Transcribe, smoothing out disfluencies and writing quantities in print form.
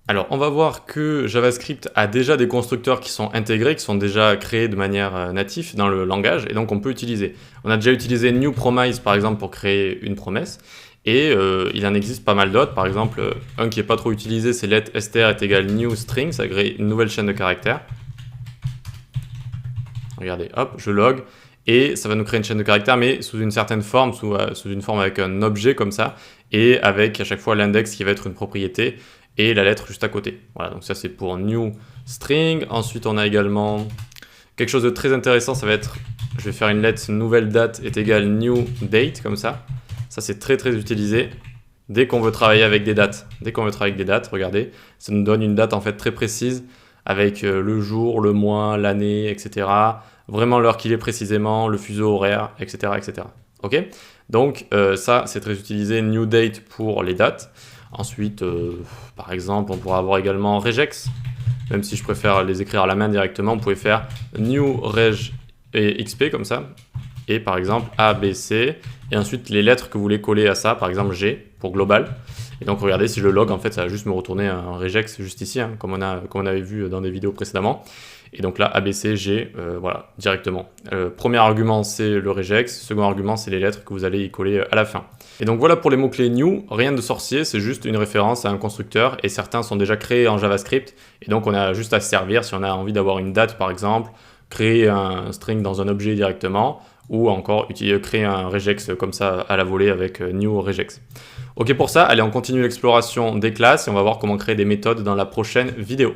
Alors, on va voir que JavaScript a déjà des constructeurs qui sont intégrés, qui sont déjà créés de manière native dans le langage, et donc on peut utiliser. On a déjà utilisé newPromise par exemple pour créer une promesse, et il en existe pas mal d'autres. Par exemple, un qui n'est pas trop utilisé, c'est let str est égal new string, ça crée une nouvelle chaîne de caractères. Regardez, hop, je log, et ça va nous créer une chaîne de caractères, mais sous une certaine forme, sous une forme avec un objet comme ça, et avec à chaque fois l'index qui va être une propriété, et la lettre juste à côté. Voilà, donc ça c'est pour new string. Ensuite, on a également quelque chose de très intéressant, ça va être, je vais faire une lettre nouvelle date est égale new date, comme ça. Ça c'est très très utilisé dès qu'on veut travailler avec des dates. Dès qu'on veut travailler avec des dates, regardez, ça nous donne une date en fait très précise avec le jour, le mois, l'année, etc. Vraiment l'heure qu'il est précisément, le fuseau horaire, etc. etc. Ok. Donc ça c'est très utilisé, new date pour les dates. Ensuite, par exemple, on pourra avoir également regex. Même si je préfère les écrire à la main directement, vous pouvez faire new reg et xp comme ça. Et par exemple A, B, C. Et ensuite les lettres que vous voulez coller à ça, par exemple G pour global. Et donc regardez, si je le log, en fait, ça va juste me retourner un regex juste ici, hein, comme on avait vu dans des vidéos précédemment. Et donc là, ABC, G, voilà, directement. Premier argument, c'est le regex. Second argument, c'est les lettres que vous allez y coller à la fin. Et donc voilà pour les mots-clés new, rien de sorcier, c'est juste une référence à un constructeur et certains sont déjà créés en JavaScript. Et donc on a juste à se servir si on a envie d'avoir une date par exemple, créer un string dans un objet directement ou encore créer un regex comme ça à la volée avec new regex. Ok pour ça, allez on continue l'exploration des classes et on va voir comment créer des méthodes dans la prochaine vidéo.